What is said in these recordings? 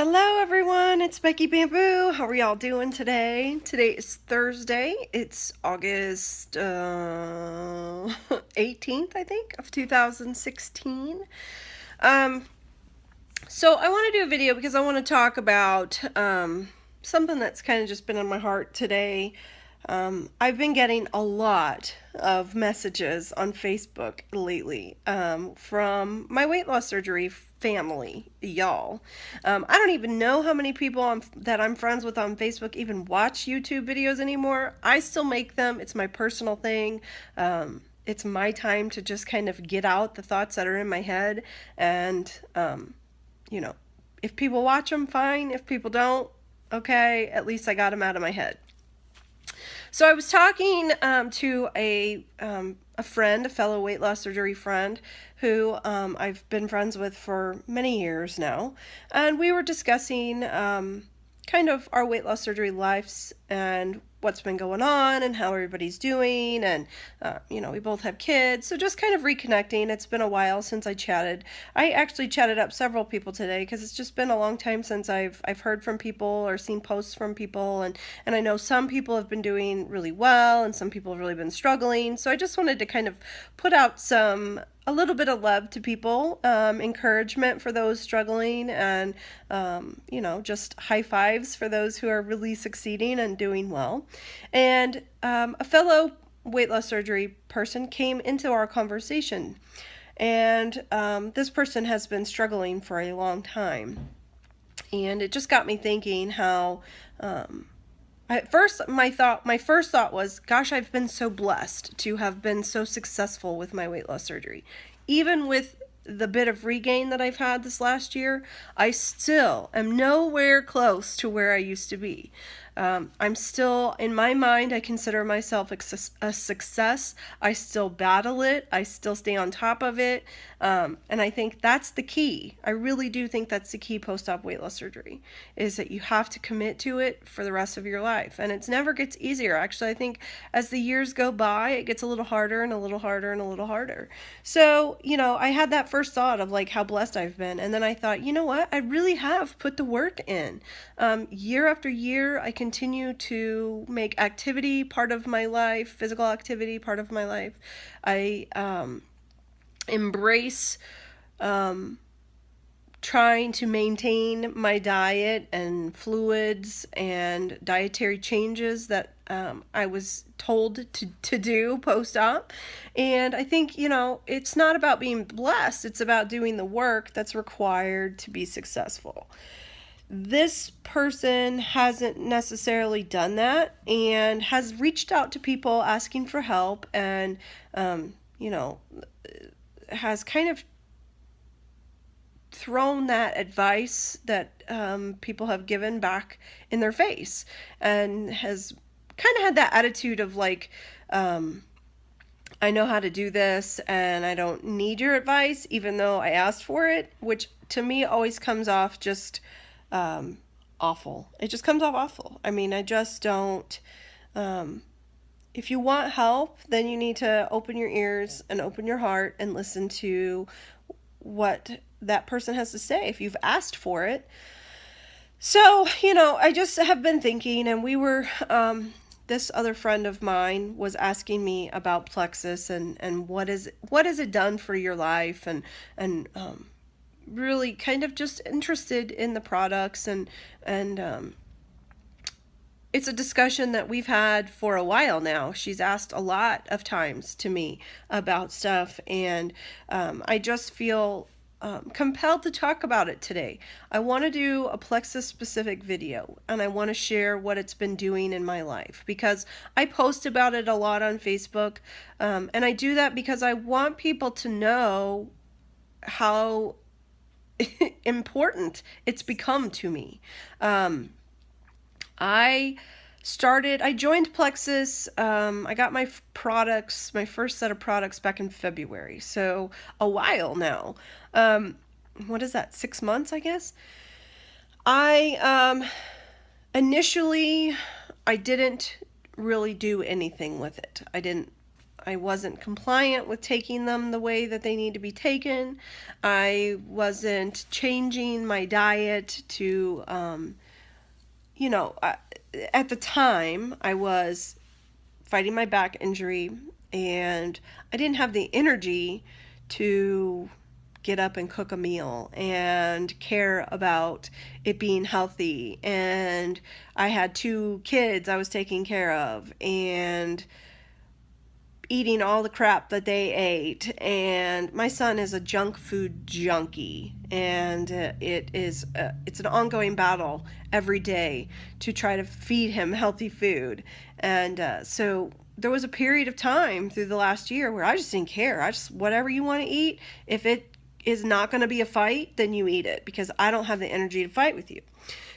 Hello everyone, it's Becky Bamboo. How are y'all doing today? Today is Thursday. It's August 18th, I think, of 2016. Um, so I want to do a video because I want to talk about something that's kind of just been on my heart today. I've been getting a lot of messages on Facebook lately from my weight loss surgery family, y'all. I don't even know how many people that I'm friends with on Facebook even watch YouTube videos anymore. I still make them. It's my personal thing. It's my time to just kind of get out the thoughts that are in my head. And, you know, if people watch them, fine. If people don't, okay, at least I got them out of my head. So I was talking to a friend, a fellow weight loss surgery friend, who I've been friends with for many years now, and we were discussing kind of our weight loss surgery lives and what's been going on and how everybody's doing, and we both have kids, so just kind of reconnecting. It's been a while since I chatted. I actually chatted up several people today because it's just been a long time since I've heard from people or seen posts from people, and I know some people have been doing really well and some people have really been struggling, so I just wanted to kind of put out a little bit of love to people, encouragement for those struggling, and just high fives for those who are really succeeding and doing well. And a fellow weight loss surgery person came into our conversation, and this person has been struggling for a long time, and it just got me thinking how at first, my first thought was, gosh, I've been so blessed to have been so successful with my weight loss surgery. Even with the bit of regain that I've had this last year, I still am nowhere close to where I used to be. I'm still, in my mind, I consider myself a success. I still battle it. I still stay on top of it. And I think that's the key. I really do think that's the key post-op weight loss surgery, is that you have to commit to it for the rest of your life. And it never gets easier. Actually, I think as the years go by, it gets a little harder and a little harder and a little harder. So, I had that first thought of like how blessed I've been. And then I thought, you know what? I really have put the work in. Year after year, I continue to make activity part of my life, physical activity part of my life. I embrace trying to maintain my diet and fluids and dietary changes that I was told to do post-op. And I think, it's not about being blessed. It's about doing the work that's required to be successful. This person hasn't necessarily done that and has reached out to people asking for help, and, has kind of thrown that advice that people have given back in their face, and has kind of had that attitude of like, I know how to do this and I don't need your advice, even though I asked for it, which to me always comes off just awful. It just comes off awful. I mean, I just don't. If you want help, then you need to open your ears and open your heart and listen to what that person has to say if you've asked for it. So, I just have been thinking, and we were, this other friend of mine was asking me about Plexus and what has it done for your life, and really kind of just interested in the products, and it's a discussion that we've had for a while now. She's asked a lot of times to me about stuff, and I just feel compelled to talk about it today. I want to do a Plexus specific video, and I want to share what it's been doing in my life, because I post about it a lot on Facebook, and I do that because I want people to know how important it's become to me. I joined Plexus, I got my first set of products back in February, so a while now. What is that, 6 months, I guess? Initially, I didn't really do anything with it. I didn't I wasn't compliant with taking them the way that they need to be taken. I wasn't changing my diet to, at the time I was fighting my back injury, and I didn't have the energy to get up and cook a meal and care about it being healthy. And I had 2 kids I was taking care of and eating all the crap that they ate. And my son is a junk food junkie, and it's an ongoing battle every day to try to feed him healthy food. And so there was a period of time through the last year where I just didn't care. I just, whatever you want to eat, if it is not going to be a fight, then you eat it, because I don't have the energy to fight with you.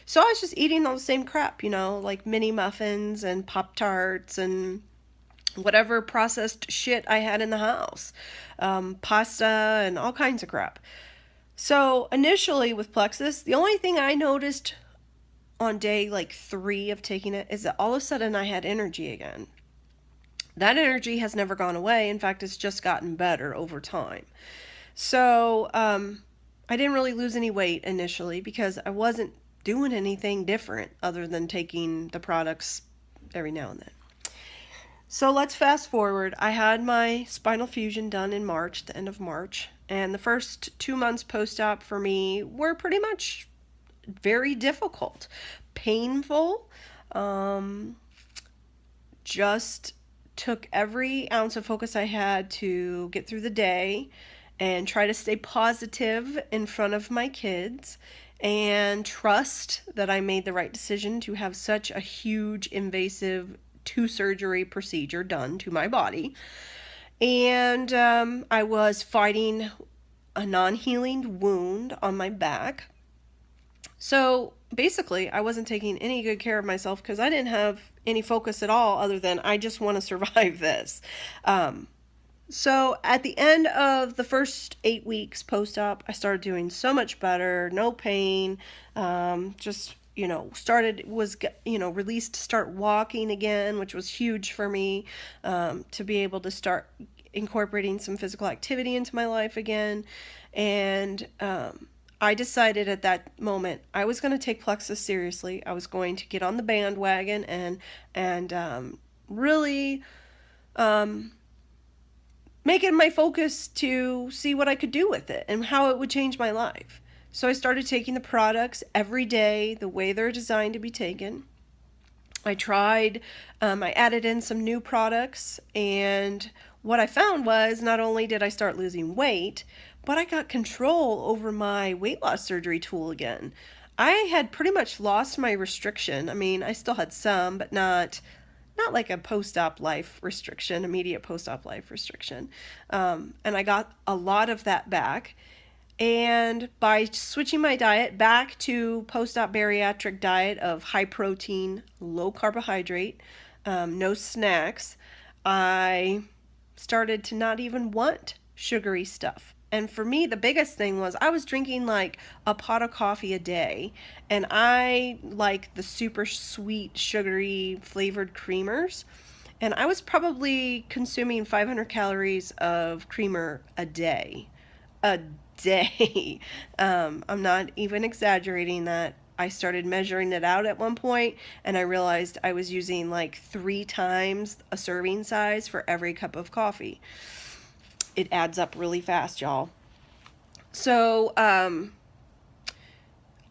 So I was just eating all the same crap, like mini muffins and Pop-Tarts and whatever processed shit I had in the house, pasta and all kinds of crap. So initially with Plexus, the only thing I noticed on day 3 of taking it is that all of a sudden I had energy again. That energy has never gone away. In fact, it's just gotten better over time. So I didn't really lose any weight initially because I wasn't doing anything different other than taking the products every now and then. So let's fast forward. I had my spinal fusion done in March, the end of March, and the first 2 months post-op for me were pretty much very difficult, painful, just took every ounce of focus I had to get through the day and try to stay positive in front of my kids and trust that I made the right decision to have such a huge, invasive 2-surgery procedure done to my body. And I was fighting a non-healing wound on my back. So basically, I wasn't taking any good care of myself because I didn't have any focus at all other than I just want to survive this. So at the end of the first 8 weeks post-op, I started doing so much better, no pain, released to start walking again, which was huge for me, to be able to start incorporating some physical activity into my life again. And I decided at that moment I was going to take Plexus seriously. I was going to get on the bandwagon and really make it my focus to see what I could do with it and how it would change my life. So I started taking the products every day the way they're designed to be taken. I added in some new products, and what I found was not only did I start losing weight, but I got control over my weight loss surgery tool again. I had pretty much lost my restriction. I mean, I still had some, but not like a post-op life restriction, immediate post-op life restriction. And I got a lot of that back. And by switching my diet back to post-op bariatric diet of high protein, low carbohydrate, no snacks, I started to not even want sugary stuff. And for me, the biggest thing was I was drinking like a pot of coffee a day, and I like the super sweet, sugary, flavored creamers. And I was probably consuming 500 calories of creamer a day. A day. I'm not even exaggerating that. I started measuring it out at one point, and I realized I was using like 3 times a serving size for every cup of coffee. It adds up really fast, y'all. So, I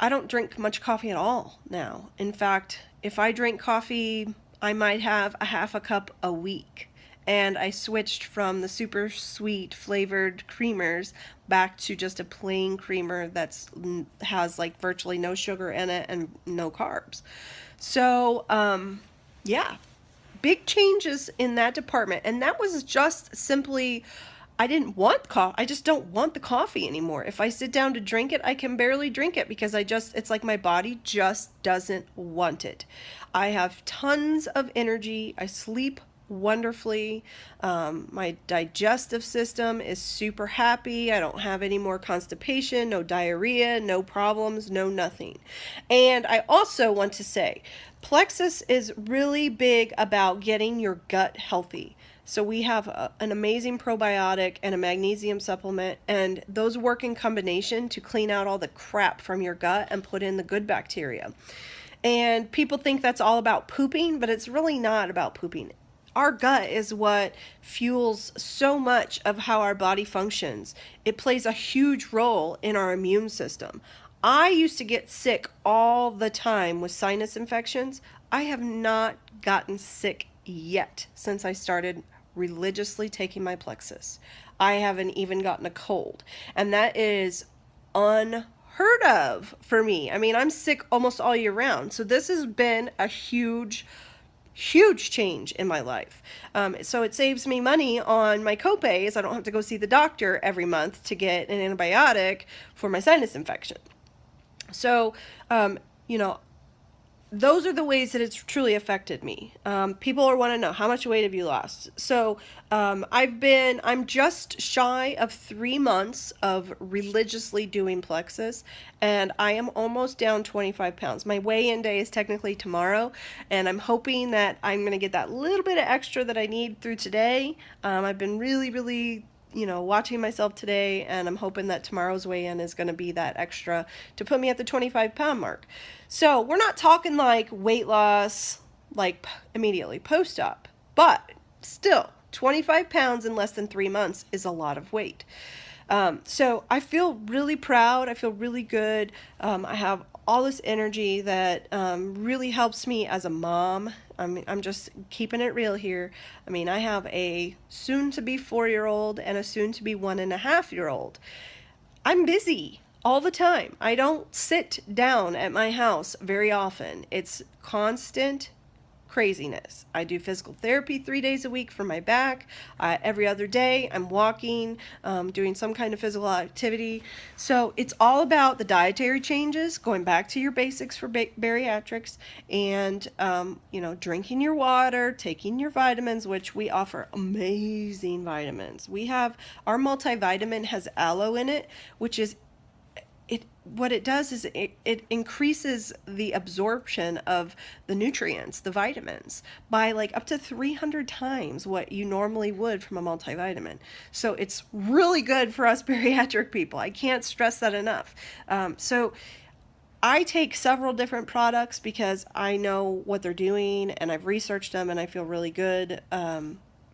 don't drink much coffee at all now. In fact, if I drink coffee, I might have a half a cup a week. And I switched from the super sweet flavored creamers back to just a plain creamer has like virtually no sugar in it and no carbs. So, yeah, big changes in that department. And that was just simply, I didn't want coffee. I just don't want the coffee anymore. If I sit down to drink it, I can barely drink it because it's like my body just doesn't want it. I have tons of energy. I sleep wonderfully. My digestive system is super happy. I don't have any more constipation, no diarrhea, no problems, no nothing. And I also want to say, Plexus is really big about getting your gut healthy. So we have an amazing probiotic and a magnesium supplement, and those work in combination to clean out all the crap from your gut and put in the good bacteria. And people think that's all about pooping, but it's really not about pooping. Our gut is what fuels so much of how our body functions. It plays a huge role in our immune system. I used to get sick all the time with sinus infections. I have not gotten sick yet since I started religiously taking my Plexus. I haven't even gotten a cold, and that is unheard of for me. I mean, I'm sick almost all year round, so this has been a huge change in my life. So it saves me money on my copays. I don't have to go see the doctor every month to get an antibiotic for my sinus infection. So, you know, those are the ways that it's truly affected me. People want to know, how much weight have you lost? So I'm just shy of 3 months of religiously doing Plexus, and I am almost down 25 pounds. My weigh-in day is technically tomorrow, and I'm hoping that I'm going to get that little bit of extra that I need through today. I've been really watching myself today, and I'm hoping that tomorrow's weigh-in is going to be that extra to put me at the 25-pound mark. So we're not talking like weight loss, like immediately post-op, but still 25 pounds in less than 3 months is a lot of weight. So I feel really proud. I feel really good. I have all this energy that really helps me as a mom. I'm just keeping it real here. I mean, I have a soon-to-be 4-year-old and a soon-to-be 1.5-year-old. I'm busy all the time. I don't sit down at my house very often. It's constant craziness. I do physical therapy 3 days a week for my back. Every other day I'm walking, doing some kind of physical activity. So it's all about the dietary changes, going back to your basics for bariatrics, and drinking your water, taking your vitamins, which we offer amazing vitamins. We have our multivitamin has aloe in it, which is what it does is it increases the absorption of the nutrients, the vitamins, by like up to 300 times what you normally would from a multivitamin. So it's really good for us bariatric people. I can't stress that enough. So I take several different products because I know what they're doing, and I've researched them, and I feel really good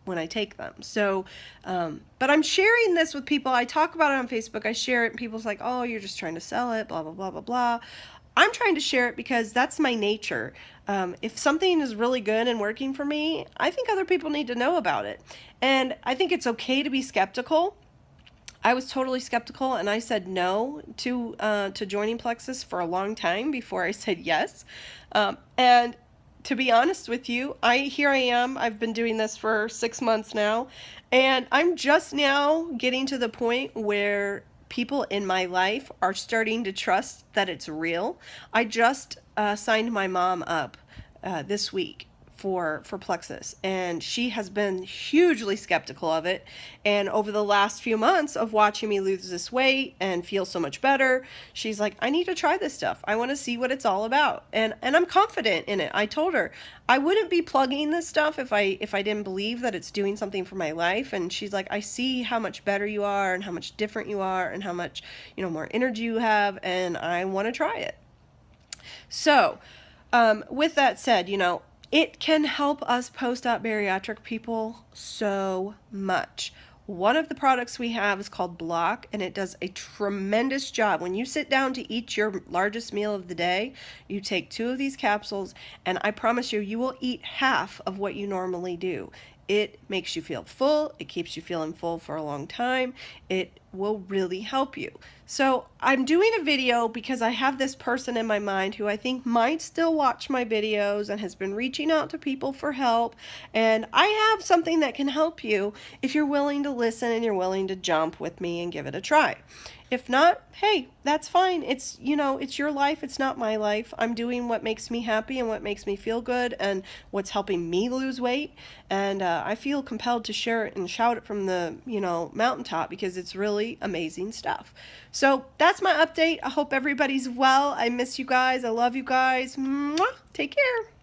when I take them. So, but I'm sharing this with people. I talk about it on Facebook. I share it, and people's like, oh, you're just trying to sell it, blah, blah, blah, blah, blah. I'm trying to share it because that's my nature. If something is really good and working for me, I think other people need to know about it. And I think it's okay to be skeptical. I was totally skeptical, and I said no to joining Plexus for a long time before I said yes. And to be honest with you, here I am. I've been doing this for 6 months now, and I'm just now getting to the point where people in my life are starting to trust that it's real. I just signed my mom up this week for Plexus, and she has been hugely skeptical of it. And over the last few months of watching me lose this weight and feel so much better, she's like, I need to try this stuff. I want to see what it's all about. And I'm confident in it. I told her I wouldn't be plugging this stuff if I didn't believe that it's doing something for my life. And she's like, I see how much better you are and how much different you are and how much more energy you have, and I want to try it. So with that said, it can help us post-op bariatric people so much. One of the products we have is called Block, and it does a tremendous job. When you sit down to eat your largest meal of the day, you take 2 of these capsules, and I promise you, you will eat half of what you normally do. It makes you feel full. It keeps you feeling full for a long time. It will really help you. So I'm doing a video because I have this person in my mind who I think might still watch my videos and has been reaching out to people for help. And I have something that can help you if you're willing to listen and you're willing to jump with me and give it a try. If not, hey, that's fine. It's your life. It's not my life. I'm doing what makes me happy and what makes me feel good and what's helping me lose weight. And I feel compelled to share it and shout it from the, mountaintop because it's really amazing stuff. So that's my update. I hope everybody's well. I miss you guys. I love you guys. Mwah. Take care.